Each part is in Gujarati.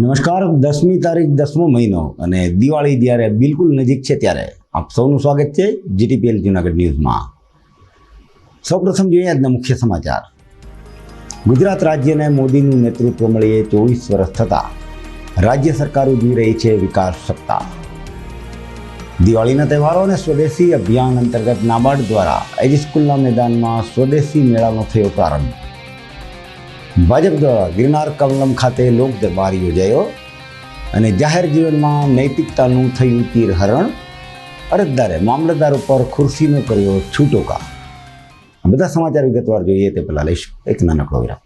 નમસ્કાર. 10મી તારીખ 10મો મહિનો અને દિવાળી જ્યારે બિલકુલ નજીક છે ત્યારે આપ સૌનું સ્વાગત છે જીટીપીએલ જૂનાગઢ ન્યૂઝમાં. સૌપ્રથમ જોઈએ આજના મુખ્ય સમાચાર. ગુજરાત રાજ્યને મોદીનું નેતૃત્વ મળીએ 24 વર્ષ થતાં રાજ્ય સરકાર ઉજવી રહી છે વિકાસ સપ્તાહ. દિવાળીના તહેવારો અને સ્વદેશી અભિયાન અંતર્ગત નાબાર્ડ દ્વારા એજી સ્કૂલના મેદાનમાં સ્વદેશી મેળાનો થયો પ્રારંભ. ભાજપ દ્વારા ગિરનાર કમલમ ખાતે લોક દરબાર યોજાયો અને જાહેર જીવનમાં નૈતિકતાનું થયું તીરહરણ. અરજદારે મામલતદાર ઉપર ખુરશીનો કર્યો છૂટો કા. બધા સમાચાર વિગતવાર જોઈએ તે પહેલા લઈશું એક નાનકડો વિરામ.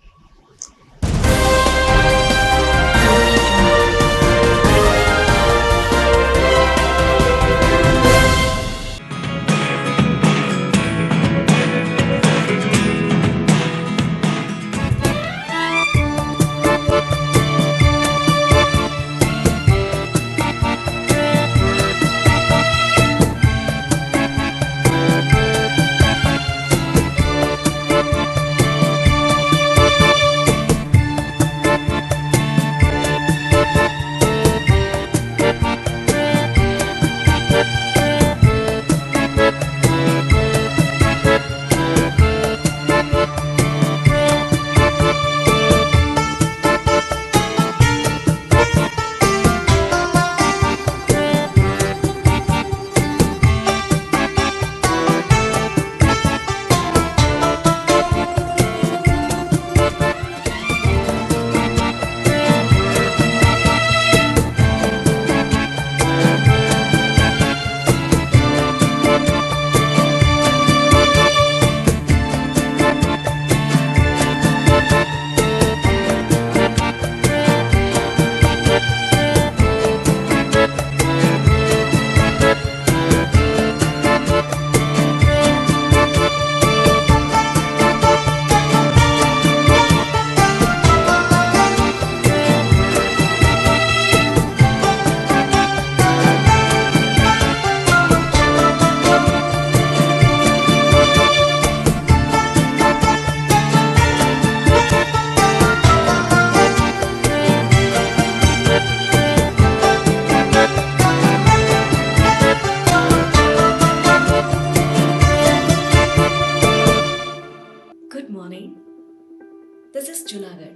Good morning. This is Junagadh.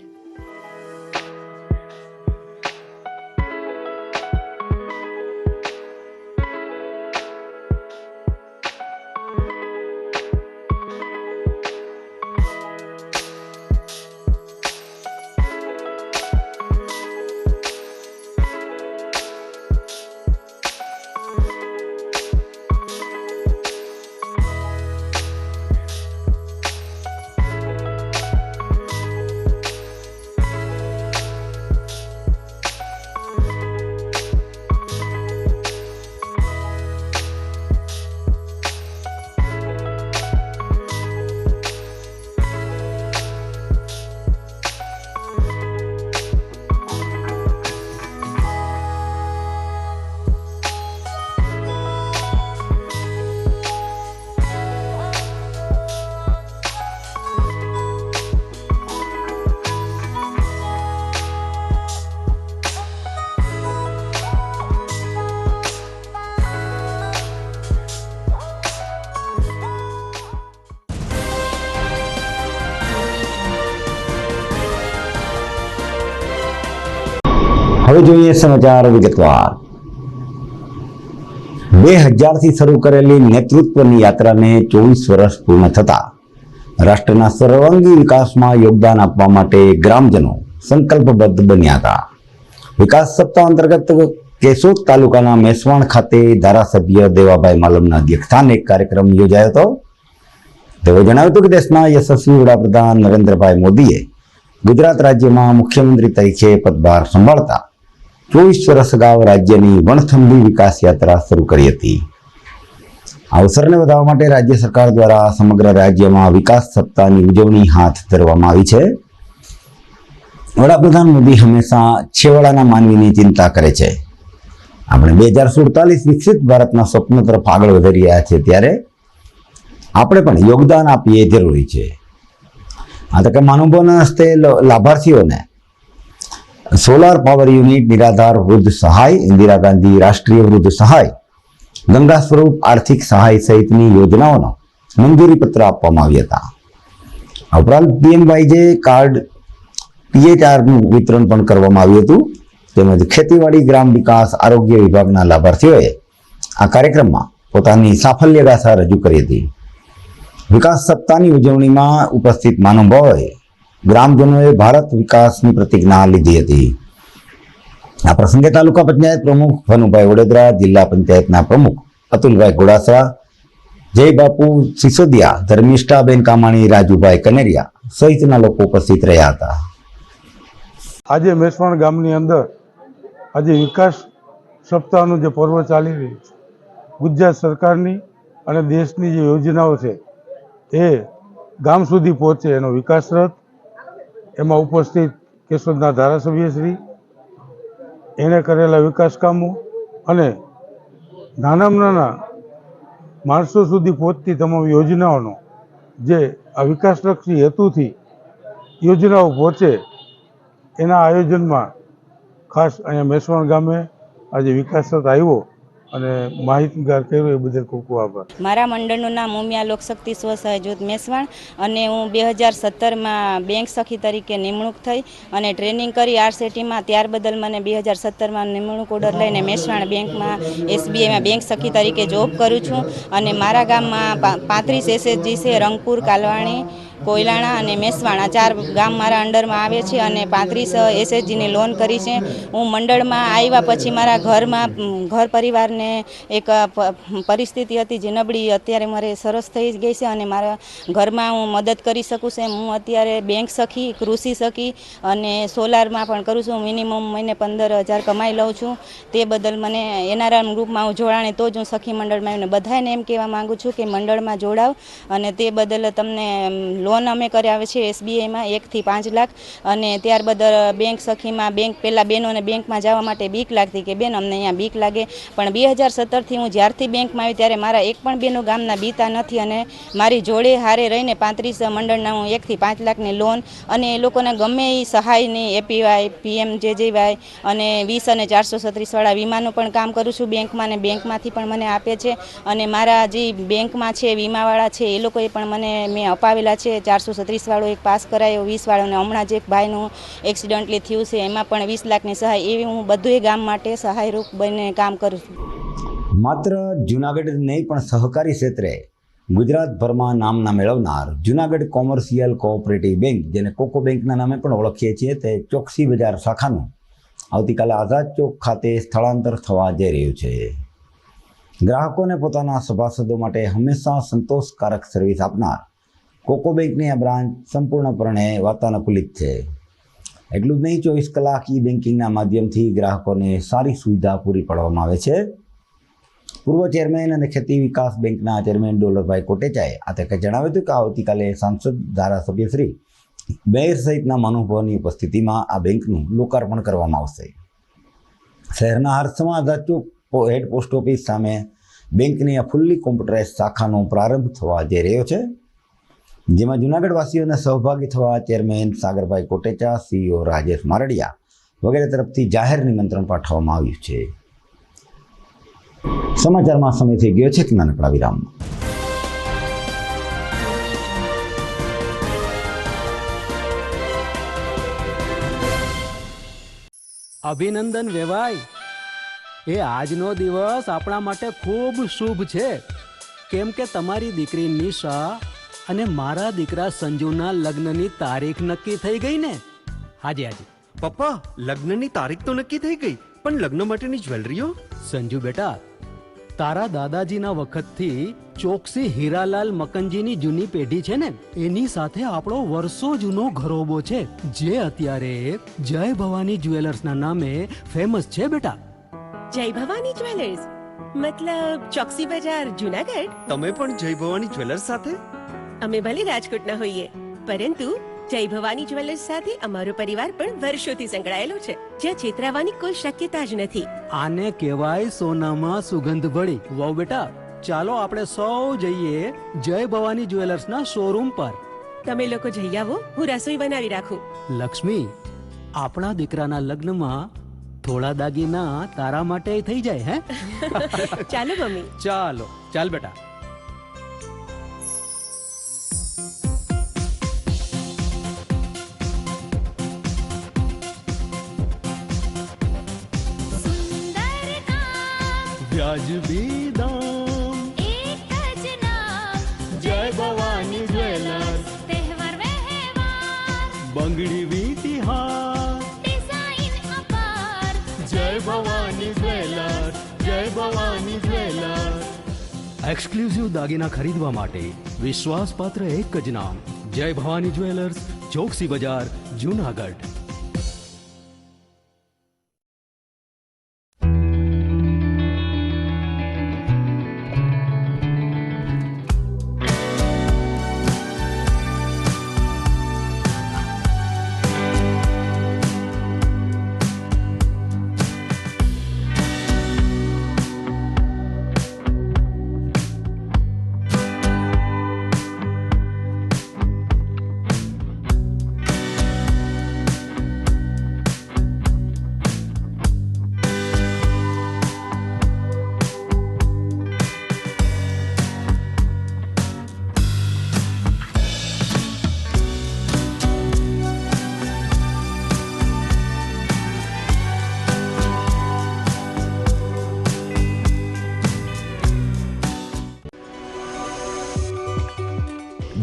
હવે જોઈએ સમાચાર વિગતવાર. 2000થી શરૂ કરેલી નેતૃત્વની યાત્રાને 24 વર્ષ પૂર્ણ થતા રાષ્ટ્રના સર્વાંગી વિકાસમાં યોગદાન આપવા માટે ગ્રામજનો સંકલ્પબદ્ધ બન્યા હતા. વિકાસ સપ્તાહ અંતર્ગત કેશોદ તાલુકાના મેસવાણ ખાતે ધારાસભ્ય દેવાભાઈ માલમના અધ્યક્ષસ્થાને એક કાર્યક્રમ યોજાયો હતો. તેઓ જણાવ્યું હતું કે દેશના યશસ્વી વડાપ્રધાન નરેન્દ્રભાઈ મોદીએ ગુજરાત રાજ્યમાં મુખ્યમંત્રી તરીકે પદભાર સંભાળતા 24 વર્ષ અગાઉ રાજ્યની વણથંભી વિકાસ યાત્રા શરૂ કરી હતી. આ અવસરને વધારવા માટે રાજ્ય સરકાર દ્વારા સમગ્ર રાજ્યમાં વિકાસ સપ્તાહની ઉજવણી હાથ ધરવામાં આવી છે. વડાપ્રધાન મોદી હંમેશા છેવાડાના માનવીની ચિંતા કરે છે. આપણે 2047 વિકસિત ભારતના સ્વપ્ન તરફ આગળ વધી રહ્યા છે ત્યારે આપણે પણ યોગદાન આપીએ જરૂરી છે. આ તકે મહાનુભાવોના હસ્તે લાભાર્થીઓને સોલાર પાવર યુનિટ, નિરાધાર વૃદ્ધ સહાય, ઇન્દિરા ગાંધી રાષ્ટ્રીય વૃદ્ધ સહાય, ગંગા સ્વરૂપ આર્થિક સહાય સહિતની યોજનાઓનો મંજૂરી પત્ર આપવામાં આવ્યા હતા. આ ઉપરાંત પીએમવાયજે કાર્ડ PHRનું વિતરણ પણ કરવામાં આવ્યું હતું. તેમજ ખેતીવાડી, ગ્રામ વિકાસ, આરોગ્ય વિભાગના લાભાર્થીઓએ આ કાર્યક્રમમાં પોતાની સાફલ્ય ગાથા રજૂ કરી હતી. વિકાસ સપ્તાહની ઉજવણીમાં ઉપસ્થિત મહાનુભાવોએ ગ્રામજનોએ ભારત વિકાસની પ્રતિજ્ઞા લીધી હતી. આ પ્રસંગે તાલુકા પંચાયત પ્રમુખ ભનુભાઈ વડોદરા, જિલ્લા પંચાયતના પ્રમુખ અતુલભાઈ ઘોડાસરા, જય બાપુ સિસોદિયા, ધર્મિષ્ઠાબેન કામાણી, રાજુભાઈ કનેરિયા સહિતના લોકો ઉપસ્થિત રહ્યા હતા. આજે મેસવાણ ગામની અંદર આજે વિકાસ સપ્તાહનું જે પર્વ ચાલી રહ્યું છે, ગુજરાત સરકારની અને દેશની જે યોજનાઓ છે એ ગામ સુધી પહોંચે એનો વિકાસ રથ, એમાં ઉપસ્થિત કેશોદના ધારાસભ્યશ્રી, એણે કરેલા વિકાસ કામો અને નાનામાં નાના માણસો સુધી પહોંચતી તમામ યોજનાઓનો જે આ વિકાસલક્ષી હેતુથી યોજનાઓ પહોંચે એના આયોજનમાં ખાસ અહીંયા મેસવાણ ગામે આજે વિકાસ રથ આવ્યો અને માહિતગાર કર્યો એ બદલ ખૂબ ખૂબ આભાર. મારા મંડળનું નામ ઉમિયા લોકશક્તિ સ્વસહાય જૂથ મેસવાણ અને હું 2017માં બેંક સખી તરીકે નિમણૂક થઈ અને ટ્રેનિંગ કરી RCTમાં. ત્યાર બદલ મને 2017માં નિમણૂક ઓર્ડર લઈને મેસવાણ બેંકમાં SBIમાં બેંક સખી તરીકે જોબ કરું છું. અને મારા ગામમાં 35 SHG છે, રંગપુર, કાલવાણી, કોયલાણા અને મેસવાણ, આ 4 ગામ મારા અંડરમાં આવે છે અને 35 SHGની લોન કરી છે. હું મંડળમાં આવ્યા પછી મારા ઘર પરિવારને એક પરિસ્થિતિ હતી જે નબળી, અત્યારે મારે સરસ થઈ ગઈ છે અને મારા ઘરમાં હું મદદ કરી શકું છું. હું અત્યારે બેંક સખી, કૃષિ સખી અને સોલારમાં પણ કરું છું. મિનિમમ મહિને 15,000 કમાઈ લઉં છું. તે બદલ મને NRM ગ્રુપમાં હું જોડાણી તો જ હું સખી મંડળમાં આવીને બધાને એમ કહેવા માગું છું કે મંડળમાં જોડાવ. અને તે બદલ તમને લોન અમે કરાવે છે SBIમાં 1 થી 5 લાખ. અને ત્યારબાદ બેંક સખીમાં પહેલાં બહેનોને બેંકમાં જવા માટે બીક લાગતી કે બેન અમને અહીંયા બીક લાગે, પણ 2017થી હું જ્યારથી બેંકમાં આવી ત્યારે મારા એક પણ બહેનો ગામના બીતા નથી અને મારી જોડે હારે રહીને 35 મંડળના હું 1 થી 5 લાખની લોન અને એ લોકોને ગમે એ સહાયની APY, PMJJY અને 20 અને 436 વાળા વીમાનું પણ કામ કરું છું બેંકમાં, અને બેંકમાંથી પણ મને આપે છે. અને મારા જે બેંકમાં છે વીમાવાળા છે એ લોકોએ પણ મેં અપાવેલા છે. 436 વાળો એક પાસ કરાયો, 20 વાળો, અને હમણાં જ એક ભાઈનું એક્સિડન્ટલી થયું છે એમાં પણ 20 લાખની સહાય. એવી હું બધું ગામ માટે સહાયરૂપ બનીને કામ કરું છું. માત્ર જૂનાગઢ નહીં પણ સહકારી ક્ષેત્રે ગુજરાતભરમાં નામના મેળવનાર જૂનાગઢ કોમર્શિયલ કોઓપરેટિવ બેંક, જેને કોકો બેંકના નામે પણ ઓળખીએ છીએ, તે ચોકસી બજાર શાખાનું આવતીકાલે આઝાદ ચોક ખાતે સ્થળાંતર થવા જઈ રહ્યું છે. ગ્રાહકોને પોતાના સભાસદો માટે હંમેશા સંતોષકારક સર્વિસ આપનાર કોકો બેંકની આ બ્રાન્ચ સંપૂર્ણપણે વાતાનુકૂલિત છે. એટલું જ નહીં, 24 કલાક બેન્કિંગના માધ્યમથી ગ્રાહકોને સારી સુવિધા પૂરી પાડવામાં આવે છે. પૂર્વ ચેરમેન અને ખેતી વિકાસ બેંકના ચેરમેન ડોલરભાઈ કોટેચાએ આ તકે જણાવ્યું હતું કે આવતીકાલે સાંસદ, ધારાસભ્ય શ્રી મેયર સહિતના મહાનુભાવોની ઉપસ્થિતિમાં આ બેંકનું લોકાર્પણ કરવામાં આવશે. શહેરના હર્ષમાં આઝાદ ચોક હેડ પોસ્ટ ઓફિસ સામે બેંકની આ ફુલ્લી કોમ્પ્યુટરાઇઝ શાખાનો પ્રારંભ થવા જઈ રહ્યો છે, જેમાં જૂનાગઢવાસીઓને સહભાગી થવા ચેરમેન સાગરભાઈ કોટેચા, CEO રાજેશ મારડિયા વગેરે તરફથી જાહેર નિમંત્રણ પાઠવવામાં આવ્યું છે. સમાચારમાં સમય થઈ ગયો છે એક નાનકડા વિરામ. અભિનંદન વેવાય, એ આજનો દિવસ આપણા માટે ખૂબ શુભ છે, કેમ કે તમારી દીકરી નિશા અને મારા દીકરા સંજુના લગ્નની તારીખ નક્કી થઈ ગઈ ને. હાજી હાજી પપ્પા, લગ્નની તારીખ તો નક્કી થઈ ગઈ, પણ લગ્ન માટેની જ્વેલરીઓ? સંજુ બેટા, તારા દાદાજીના વખતથી ચોકસી હીરાલાલ મકનજીની જૂની પેઢી છે ને, એની સાથે આપણો વર્ષો જૂનો ઘરોબો છે, જે અત્યારે જય ભવાની જ્વેલર્સના નામે ફેમસ છે બેટા. જય ભવાની જ્વેલર્સ મતલબ ચોકસી બજાર, જૂનાગઢ? તમે પણ જય ભવાની જ્વેલર્સ સાથે? અમે ભલે રાજકોટના હોઈએ, પરંતુ જય ભવાની જ્વેલર્સ સાથે અમારો પરિવાર પણ વર્ષોથી સંકળાયેલો છે, જ્યાં છેતરાવાની કોઈ શક્યતા જ નથી. આને કહેવાય સોનામાં સુગંધ ભળી. વાવ બેટા, ચાલો આપણે સૌ જઈએ જય ભવાની જ્વેલર્સના શોરૂમ પર. તમે લોકો જઈ આવો, હું રસોઈ બનાવી રાખું. લક્ષ્મી, આપણા દીકરાના લગ્નમાં થોડા દાગીના તારા માટે થઈ જાય હે. ચાલો મમ્મી. ચાલો ચાલ બેટા. વ્યાજબી દામ એક જ નામ જય ભવાની જ્વેલર્સ, તહેવાર વ્યવહાર બંગડી વીટી હાર, ડિઝાઇન અપાર જય ભવાની જ્વેલર્સ, જય ભવાની જ્વેલર્સ. એક્સક્લુઝિવ દાગીના ખરીદવા માટે વિશ્વાસપાત્ર એક જ નામ, જય ભવાની જ્વેલર્સ, ચોકસી બજાર, જુનાગઢ.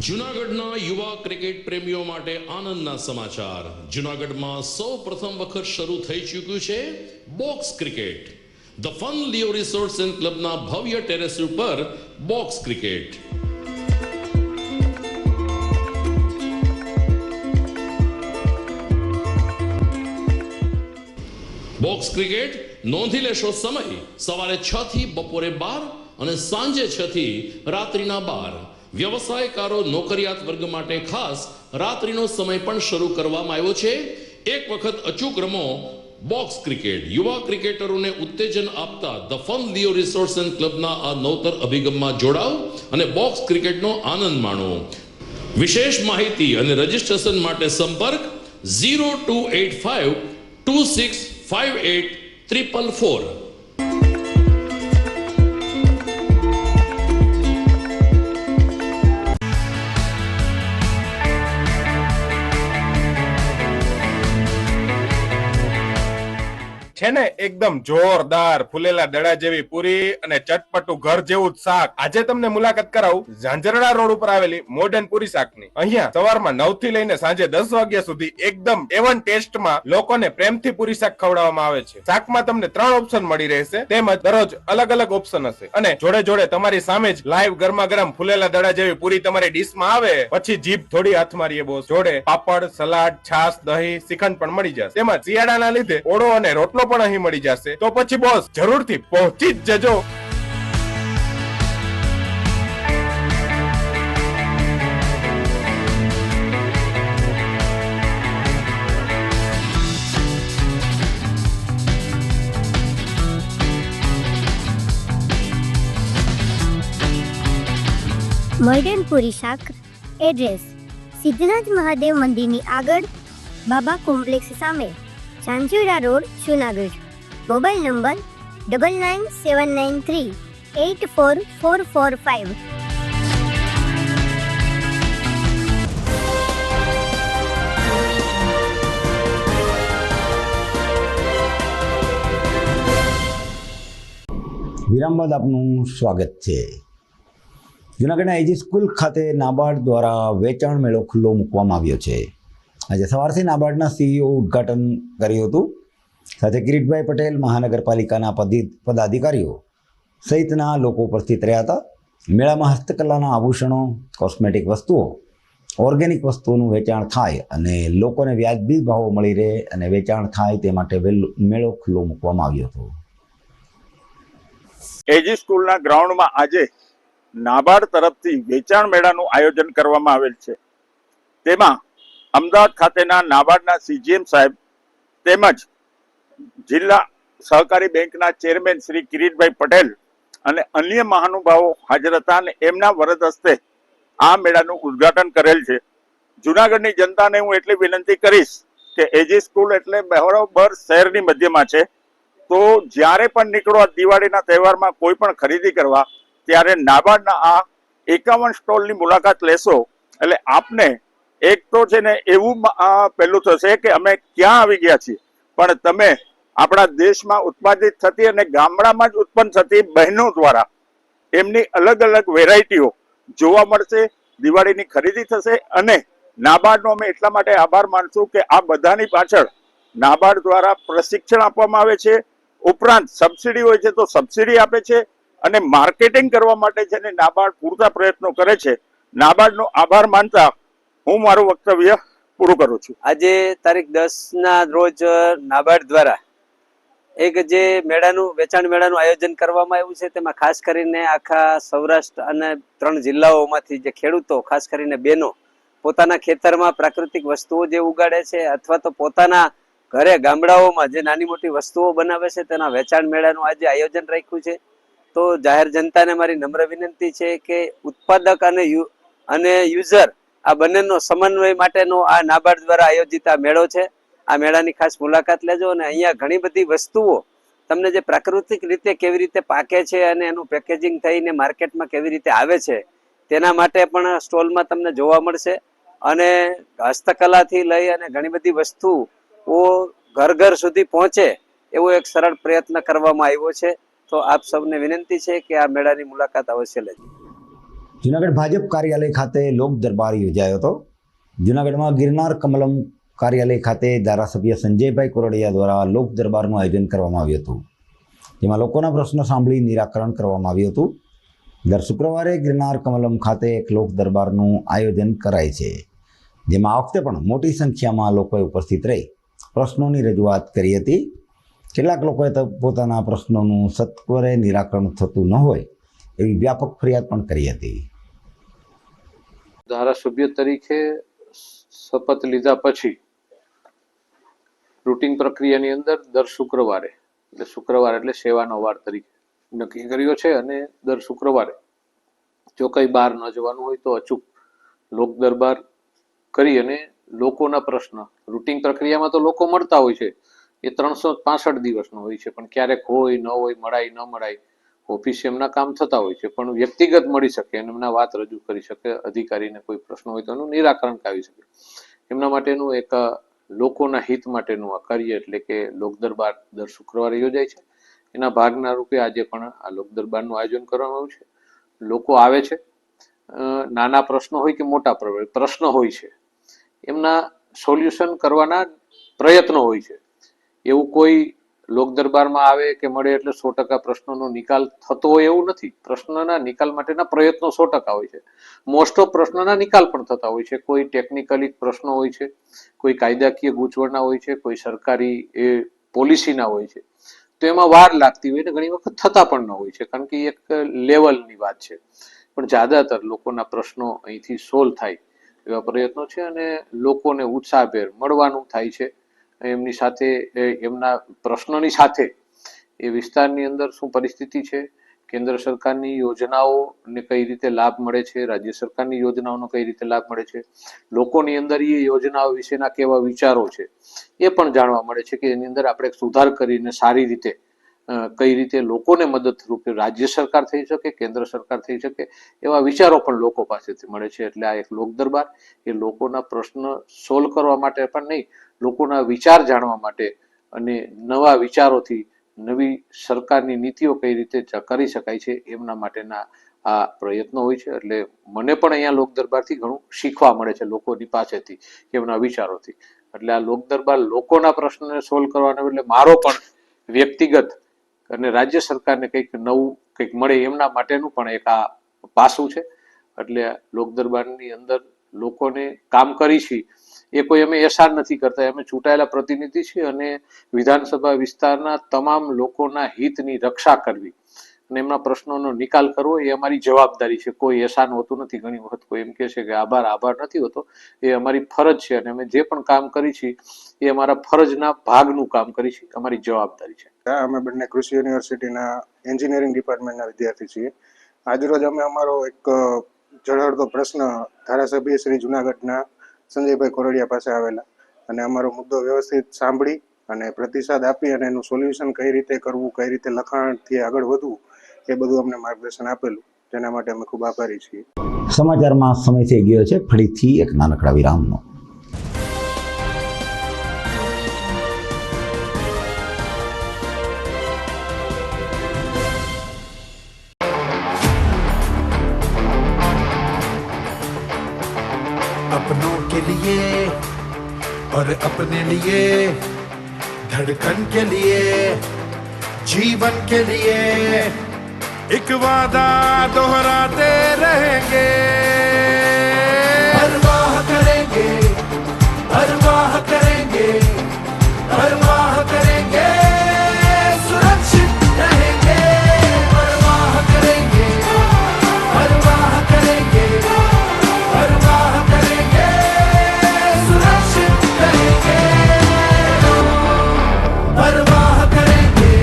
જૂનાગઢના યુવા ક્રિકેટ પ્રેમીઓ માટે આનંદના સમાચાર. જૂનાગઢમાં સૌ પ્રથમ વખત શરૂ થઈ ચૂક્યું છે box cricket. The fun Leo resorts and ક્લબના ભવ્ય ટેરેસ ઉપર બોક્સ ક્રિકેટ. બોક્સ ક્રિકેટ નોંધી લેશો સમય સવારે 6 થી બપોરે 12 અને સાંજે 6 થી રાત્રિના 12. વ્યવસાયકારો નોકરિયાત વર્ગ માટે ખાસ રાત્રિનો સમય પણ શરૂ કરવામાં આવ્યો છે. એક વખત અચૂક રમો બોક્સ ક્રિકેટ. યુવા ક્રિકેટરોને ઉત્તેજન આપતા the fun Leo resorts and ક્લબના આ નવતર અભિગમમાં જોડાઓ અને બોક્સ ક્રિકેટનો આનંદ માણો. વિશેષ માહિતી અને રજીસ્ટ્રેશન માટે સંપર્ક 0285 2658 444. છે ને એકદમ જોરદાર ફૂલેલા દડા જેવી પૂરી અને ચટપટું ઘર જેવું જ શાક. આજે તમને મુલાકાત કરાવું ઝાંઝરડા રોડ ઉપર આવેલી મોડર્ન પૂરી શાકની. અહીંયા સવારમાં 9 થી લઈને સાંજે 10 વાગ્યા સુધી એકદમ એવન ટેસ્ટમાં લોકોને પ્રેમથી પૂરી શાક ખવડાવવામાં આવે છે. શાકમાં તમને 3 ઓપ્શન મળી રહેશે, તેમજ દરરોજ અલગ અલગ ઓપ્શન હશે અને જોડે જોડે તમારી સામે જ લાઈવ ગરમા ગરમ ફૂલેલા દડા જેવી પૂરી તમારી ડીશમાં આવે પછી જીભ થોડી હાથ મારીએ બોસ. જોડે પાપડ, સલાડ, છાશ, દહીં, શ્રીખંડ પણ મળી જશે. તેમજ શિયાળાના લીધે ઓળો અને રોટલો પણ અહીં મળી જશે. તો પછી બોસ જરૂરથી પહોંચી જ જજો. મોડર્ન પૂરી શાક. એડ્રેસ સિદ્ધનાથ મહાદેવ મંદિરની આગળ, બાબા કોમ્પ્લેક્સ સામે, Zanzarda road, Junagadh. Mobile number 9979384445. વિરામ બાદ આપનું સ્વાગત છે. જૂનાગઢના એજી સ્કૂલ ખાતે નાબાર્ડ દ્વારા વેચાણ મેળો ખુલ્લો મૂકવામાં આવ્યો છે. આજે સવારથી નાબાર્ડના સીઈઓ ઉદ્ઘાટન કર્યું હતું. સાથે કિરીટભાઈ પટેલ, મહાનગરપાલિકાના પદાધિકારીઓ સહિતના લોકો ઉપસ્થિત રહ્યા હતા. મેળામાં હસ્તકલાના આભૂષણો, કોસ્મેટિક વસ્તુઓ, ઓર્ગેનિક વસ્તુઓનું વેચાણ થાય અને લોકોને વ્યાજબી ભાવો મળી રહે અને વેચાણ થાય તે માટે મેળો ખુલ્લો મૂકવામાં આવ્યો હતો. એજી સ્કૂલના ગ્રાઉન્ડમાં આજે નાબાર્ડ તરફથી વેચાણ મેળાનું આયોજન કરવામાં આવેલ છે. તેમાં અમદાવાદ ખાતેના નાબાર્ડના સીજીએમ સાહેબ તેમજ જિલ્લા સહકારી બેંકના ચેરમેન શ્રી કિરીટભાઈ પટેલ અને અન્ય મહાનુભાવો હાજર હતા અને એમના વરદ હસ્તે આ મેળાનું ઉદ્ઘાટન કરેલ છે. જૂનાગઢની જનતાને હું એટલી વિનંતી કરીશ કે એજી સ્કૂલ એટલે બરોબર શહેરની મધ્યમાં છે. તો જ્યારે પણ નીકળો દિવાળીના તહેવારમાં કોઈ પણ ખરીદી કરવા, ત્યારે નાબાર્ડના આ 51 સ્ટોલની મુલાકાત લેશો એટલે આપને એક તો છે ને એવું પેલું થશે કે અમે ક્યાં આવી ગયા છીએ. પણ તમે આપણા દેશમાં ઉત્પાદિત થતી અને ગામડામાં જ ઉત્પન્ન થતી બહેનો દ્વારા એમની અલગ અલગ વેરાયટીઓ જોવા મળશે. દિવાળીની ખરીદી થશે અને નાબાર્ડનો અમે એટલા માટે આભાર માનશું કે આ બધાની પાછળ નાબાર્ડ દ્વારા પ્રશિક્ષણ આપવામાં આવે છે, ઉપરાંત સબસિડી હોય છે તો સબસિડી આપે છે અને માર્કેટિંગ કરવા માટે છે ને નાબાર્ડ પૂરતા પ્રયત્નો કરે છે. નાબાર્ડનો આભાર માનતા હું મારું વક્તવ્ય પૂરું કરું છું. આજે તારીખ 10ના રોજ નાબાર્ડ દ્વારા એક જે વેચાણ મેળાનું આયોજન કરવામાં આવ્યું છે, તેમાં ખાસ કરીને આખા સૌરાષ્ટ્ર અને 3 જિલ્લાઓમાંથી જે ખેડૂતો, ખાસ કરીને બહેનો, પોતાના ખેતરમાં પ્રાકૃતિક વસ્તુઓ જે ઉગાડે છે અથવા તો પોતાના ઘરે ગામડાઓમાં જે નાની મોટી વસ્તુઓ બનાવે છે, તેના વેચાણ મેળાનું આજે આયોજન રાખ્યું છે. તો જાહેર જનતાને મારી નમ્ર વિનંતી છે કે ઉત્પાદક અને યુઝર આ બંનેનો સમન્વય માટેનો આ નાબાર્ડ દ્વારા આયોજિત આ મેળો છે. આ મેળાની ખાસ મુલાકાત લેજો અને અહીંયા ઘણી બધી વસ્તુઓ તમને જે પ્રાકૃતિક રીતે કેવી રીતે પાકે છે અને એનું પેકેજિંગ થઈને માર્કેટમાં કેવી રીતે આવે છે, તેના માટે પણ સ્ટોલમાં તમને જોવા મળશે. અને હસ્તકલાથી લઈ અને ઘણી બધી વસ્તુઓ ઘર ઘર સુધી પહોંચે એવો એક સરળ પ્રયત્ન કરવામાં આવ્યો છે. તો આપ સૌને વિનંતી છે કે આ મેળાની મુલાકાત અવશ્ય લેજો. જુનાગઢ ભાજપ કાર્યાલય ખાતે લોક દરબાર યોજાયો હતો. જુનાગઢમાં ગિરનાર કમલમ કાર્યાલય ખાતે ધારાસભ્ય સંજયભાઈ કોરડિયા દ્વારા લોક દરબારનું આયોજન કરવામાં આવ્યું હતું, જેમાં લોકોના પ્રશ્નો સાંભળી નિરાકરણ કરવામાં આવ્યું હતું. દર શુક્રવારે ગિરનાર કમલમ ખાતે એક લોક દરબારનું આયોજન કરાય છે, જેમાં આ વખતે પણ મોટી સંખ્યામાં લોકોએ ઉપસ્થિત રહી પ્રશ્નોની રજૂઆત કરી હતી. કેટલાક લોકોએ તો પોતાના પ્રશ્નોનું સત્વરે નિરાકરણ થતું ન હોય એવી વ્યાપક ફરિયાદ પણ કરી હતી. ધારાસભ્ય તરીકે શપથ લીધા પછી રૂટિન પ્રક્રિયાની અંદર દર શુક્રવારે એટલે સેવાનો વાર તરીકે નક્કી કર્યો છે અને દર શુક્રવારે જો કંઈ બહાર ન જવાનું હોય તો અચૂક લોક દરબાર કરી અને લોકોના પ્રશ્ન, રૂટિન પ્રક્રિયામાં તો લોકો મળતા હોય છે, એ 365 દિવસનો હોય છે, પણ ક્યારેક હોય ન હોય, મળાય ન મળાય, ઓફિસ એમના કામ થતા હોય છે, પણ વ્યક્તિગત મળી શકે અને એમના વાત રજૂ કરી શકે, અધિકારીને કોઈ પ્રશ્ન હોય તો એનું નિરાકરણ કાવી શકે. એમના માટેનું એક લોકોના હિત માટેનું આ કાર્ય એટલે કે લોક દરબાર દર શુક્રવારે યોજાય છે. એના ભાગના રૂપે આજે પણ આ લોક દરબારનું આયોજન કરવામાં આવ્યું છે. લોકો આવે છે, નાના પ્રશ્નો હોય કે મોટા પ્રશ્નો હોય છે, એમના સોલ્યુશન કરવાના પ્રયત્નો હોય છે. એવું કોઈ લોક દરબારમાં આવે કે મળે એટલે 100% પ્રશ્નોનો નિકાલ થતો હોય એવું નથી. પ્રશ્નના નિકાલ માટેના પ્રયત્નો 100% હોય છે. મોસ્ટ ઓફ પ્રશ્નોના નિકાલ પણ થતા હોય છે. કોઈ ટેકનિકલી પ્રશ્નો હોય છે, કોઈ કાયદાકીય ગૂંચવણના હોય છે, કોઈ સરકારી પોલિસીના હોય છે. તો એમાં વાર લાગતી હોય ને ઘણી વખત થતા પણ ન હોય છે, કારણ કે એક લેવલની વાત છે. પણ જ્યાદાતર લોકોના પ્રશ્નો અહીંથી સોલ્વ થાય એવા પ્રયત્નો છે અને લોકોને ઉત્સાહભેર મળવાનું થાય છે. એમની સાથે એમના પ્રશ્નોની સાથે એ વિસ્તારની અંદર શું પરિસ્થિતિ છે, કેન્દ્ર સરકારની યોજનાઓને કઈ રીતે લાભ મળે છે, રાજ્ય સરકારની યોજનાઓનો કઈ રીતે લાભ મળે છે, લોકોની અંદર એ યોજનાઓ વિશેના કેવા વિચારો છે એ પણ જાણવા મળે છે કે એની અંદર આપણે સુધાર કરીને સારી રીતે કઈ રીતે લોકોને મદદરૂપ રાજ્ય સરકાર થઈ શકે, કેન્દ્ર સરકાર થઈ શકે એવા વિચારો પણ લોકો પાસેથી મળે છે. એટલે આ એક લોક દરબાર એ લોકોના પ્રશ્ન સોલ્વ કરવા માટે પણ નહીં, લોકોના વિચાર જાણવા માટે અને નવા વિચારોથી નવી સરકારની નીતિઓ કઈ રીતે કરી શકાય છે એમના માટેના આ પ્રયત્નો હોય છે. એટલે મને પણ અહીંયા લોક દરબારથી ઘણું શીખવા મળે છે, લોકોની પાસેથી, એમના વિચારોથી. એટલે આ લોક દરબાર લોકોના પ્રશ્નને સોલ્વ કરવાના એટલે મારો પણ વ્યક્તિગત અને રાજ્ય સરકારને કંઈક નવું કંઈક મળે એમના માટેનું પણ એક આ પાસું છે. એટલે લોક દરબારની અંદર લોકોને કામ કરી છીએ એ કોઈ અમે એહસાન નથી કરતા, અમે ચૂંટાયેલા પ્રતિનિધિ છીએ અને વિધાનસભા વિસ્તારના તમામ લોકોના હિતની રક્ષા કરવી અને એમના પ્રશ્નોનો નિકાલ કરવો એ અમારી જવાબદારી છે. કોઈ એહસાન હોતું નથી. ઘણી વખત કોઈ એમ કહે છે કે આભાર નથી હોતો, એ અમારી ફરજ છે અને અમે જે પણ કામ કરી છીએ એ અમારા ફરજના ભાગનું કામ કરી છીએ, અમારી જવાબદારી છે. અમે બંને કૃષિ યુનિવર્સિટીના એન્જિનિયરિંગ ડિપાર્ટમેન્ટના વિદ્યાર્થી છીએ. આજરોજ અમે અમારો એક ઝળહળતો પ્રશ્ન ધારાસભ્ય શ્રી જુનાગઢના સંજયભાઈ કોરડિયા પાસે આવેલા અને અમારો મુદ્દો વ્યવસ્થિત સાંભળી અને પ્રતિસાદ આપી અને એનું સોલ્યુશન કઈ રીતે કરવું, કઈ રીતે લખાણથી આગળ વધવું, એ બધું અમને માર્ગદર્શન આપેલું, તેના માટે અમે ખૂબ આભારી છીએ. સમાચારમાં સમય થઈ ગયો છે ફરીથી એક નાનકડા વિરામનો. अपनों के लिए और अपने लिए, धड़कन के लिए, जीवन के लिए एक वादा दोहराते रहेंगे. परवाह करेंगे, परवाह करेंगे, परवाह करेंगे, सुरक्षित रहेंगे. परवाह करेंगे, परवाह करेंगे, परवाह करेंगे, सुरक्षित रहेंगे. परवाह करेंगे.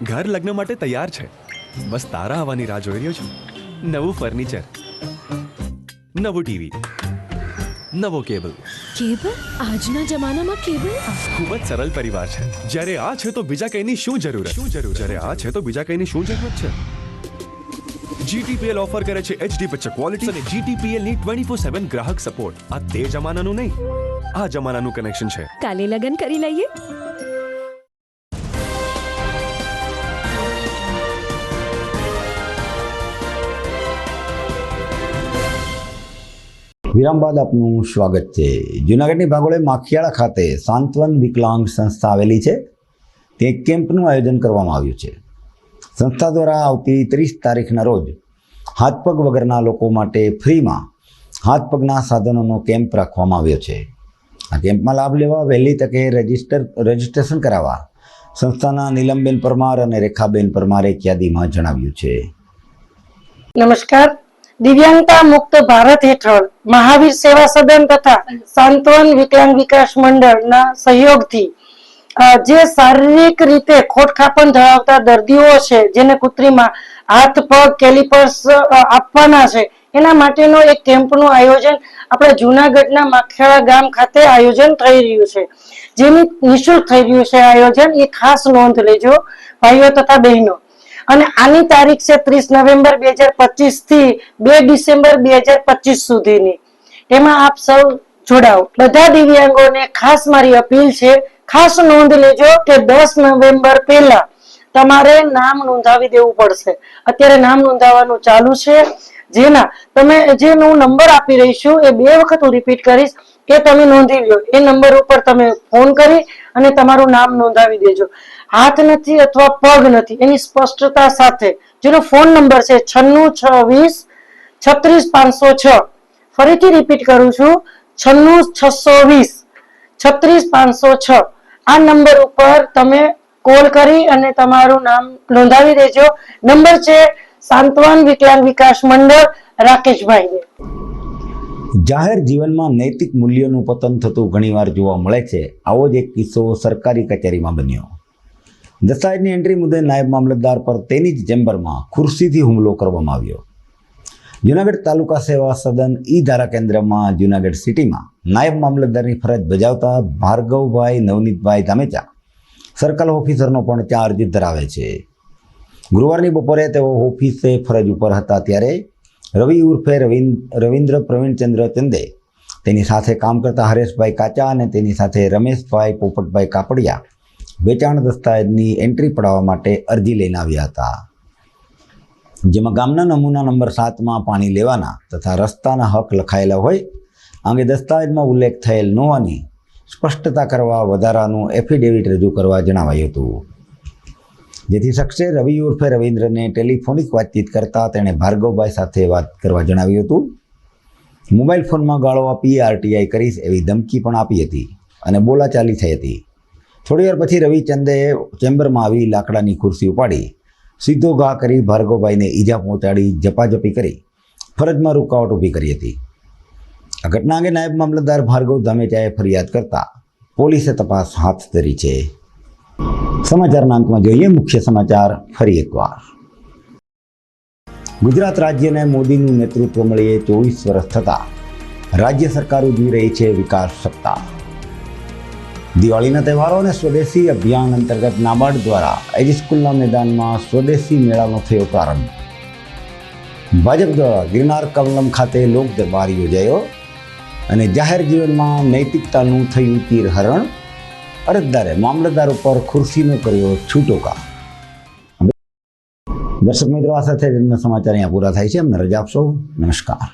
ઘર લગ્ન માટે તૈયાર છે, બસ તારા આવવાની રાહ જોઈ રહ્યો છું. નવું ફર્નિચર, નવું ટીવી, નવો કેબલ. કેબલ? આજના જમાનામાં કેબલ? ખૂબ જ સરળ પરિવાર છે. જ્યારે આ છે તો બીજા કઈની શું જરૂરત? જ્યારે આ છે તો બીજા કઈની શું જરૂરત છે? GTPL ઓફર કરે છે HD પિક્ચર ક્વોલિટી અને GTPL ની 24/7 ગ્રાહક સપોર્ટ. આ તે જમાનાનું નહીં, આ જમાનાનું કનેક્શન છે. કાલે લગન કરી લઈએ. વિરામ બાદ આપનું સ્વાગત છે. જૂનાગઢની ભાગોળે માખિયાળા ખાતે સાંત્વન વિકલાંગ સંસ્થા આવેલી છે. તે એક કેમ્પનું આયોજન કરવામાં આવ્યું છે. સંસ્થા દ્વારા આવતી 30 તારીખના રોજ હાથપગ વગરના લોકો માટે ફ્રીમાં હાથપગના સાધનોનો કેમ્પ રાખવામાં આવ્યો છે. આ કેમ્પમાં લાભ લેવા વહેલી તકે રજીસ્ટ્રેશન કરાવવા સંસ્થાના નીલમબેન પરમાર અને રેખાબેન પરમારે એક યાદીમાં જણાવ્યું છે. નમસ્કાર. દિવ્યાંગતા મુક્ત ભારત હેઠળ મહાવીર સેવા સદન તથા સાંત્વન વિકલાંગ વિકાસ મંડળના સહયોગથી જે શારીરિક રીતે ખોટખાપણ ધરાવતા દર્દીઓ છે, જેને કૃત્રિમ હાથ પગ કેલિપર્સ આપવાના છે, એના માટેનો એક કેમ્પનું આયોજન આપણે જૂનાગઢના માખિયાળા ગામ ખાતે આયોજન થઈ રહ્યું છે. જેની નિઃશુલ્ક થઈ રહ્યું છે આયોજન, એ ખાસ નોંધ લેજો ભાઈઓ તથા બહેનો. અને આની તારીખ છે 30 નવેમ્બર 2025 થી 2 ડિસેમ્બર 2025 સુધીની. એમાં આપ સૌ જોડાઓ. બધા દિવ્યાંગોને ખાસ મારી અપીલ છે, ખાસ નોંધ લેજો કે 10 નવેમ્બર પહેલા તમારે નામ નોંધાવી દેવું પડશે. અત્યારે નામ નોંધાવવાનું ચાલુ છે. જેના તમે જે હું નંબર આપી રહી છું એ 2 વખત હું રિપીટ કરીશ, એ તમે નોંધી લો. એ નંબર ઉપર તમે ફોન કરી અને તમારું નામ નોંધાવી દેજો. હાથ નથી અથવા પગ નથી એની સ્પષ્ટતા સાથે, જેનો ફોન નંબર છે 96 620 36506. ફરીથી રિપીટ કરું છું, 96 620 36506. આ નંબર ઉપર તમે કોલ કરી અને તમારું નામ નોંધાવી દેજો. નંબર છે સાંત્વન વિકલાંગ વિકાસ મંડળ, રાકેશભાઈ. જાહેર જીવનમાં નૈતિક મૂલ્યોનું પતન થતું ઘણીવાર જોવા મળે છે. આવો જ એક કિસ્સો સરકારી કચેરીમાં બન્યો. દસ્તાવેજની એન્ટ્રી મુદ્દે નાયબ મામલતદાર પર તેની જ ચેમ્બરમાં ખુરશીથી હુમલો કરવામાં આવ્યો. જૂનાગઢ તાલુકા સેવા સદન ઈ ધારા કેન્દ્રમાં જૂનાગઢ સિટીમાં નાયબ મામલતદારની ફરજ બજાવતા ભાર્ગવભાઈ નવનીતભાઈ ધામેચા સર્કલ ઓફિસરનો પણ ચાર્જ ધરાવે છે. ગુરુવારની બપોરે તેઓ ઓફિસે ફરજ ઉપર હતા ત્યારે રવિ ઉર્ફે રવિન્દ્ર પ્રવીણચંદ્ર ચંદે, તેની સાથે કામ કરતા હરેશભાઈ કાચા અને તેની સાથે રમેશભાઈ પોપટભાઈ કાપડિયા વેચાણ દસ્તાવેજની એન્ટ્રી પડાવવા માટે અરજી લઈને આવ્યા હતા. જેમાં ગામના નમૂના નંબર 7માં પાણી લેવાના તથા રસ્તાના હક લખાયેલા હોય અંગે દસ્તાવેજમાં ઉલ્લેખ થયેલ ન હોવાની સ્પષ્ટતા કરવા વધારાનું એફિડેવિટ રજૂ કરવા જણાવાયું હતું. જેથી શખ્સે રવિ ઉર્ફે રવિન્દ્રને ટેલિફોનિક વાતચીત કરતા તેણે ભાર્ગવભાઈ સાથે વાત કરવા જણાવ્યું હતું. મોબાઈલ ફોનમાં ગાળો આપી આરટીઆઈ કરીશ એવી ધમકી પણ આપી હતી અને બોલાચાલી થઈ હતી. થોડીવાર પછી રવિચંદે ચેમ્બરમાં આવી લાકડાની ખુરશી ઉપાડી સીધો ઘા કરી ભાર્ગવભાઈને ઈજા પહોંચાડી ઝપાઝપી કરી ફરજમાં રૂકાવટ ઊભી કરી હતી. આ ઘટના અંગે નાયબ મામલતદાર ભાર્ગવ ધામેચાએ ફરિયાદ કરતા પોલીસે તપાસ હાથ ધરી છે. સમાચારના અંતમાં જોઈએ મુખ્ય સમાચાર ફરી એકવાર. ગુજરાત રાજ્યને મોદીનું નેતૃત્વ મળીએ 24 વર્ષ થતા રાજ્ય સરકાર ઉજવી રહી છે વિકાસ સપ્તાહ. દિવાળીના તહેવારો અને સ્વદેશી અભિયાન અંતર્ગત નાબાર્ડ દ્વારા એજ સ્કૂલના મેદાનમાં સ્વદેશી મેળાનો થયો પ્રારંભ. ભાજપ દ્વારા ગિરનાર કમલમ ખાતે લોક દરબાર યોજાયો અને જાહેર જીવનમાં નૈતિકતાનું થયું તીરહરણ. અરજદારે મામલતદાર ઉપર ખુરશીનો કર્યો છૂટો કા. દર્શક મિત્રો, આ સાથે સમાચાર અહીંયા પૂરા થાય છે. અમને રજા આપશો. નમસ્કાર.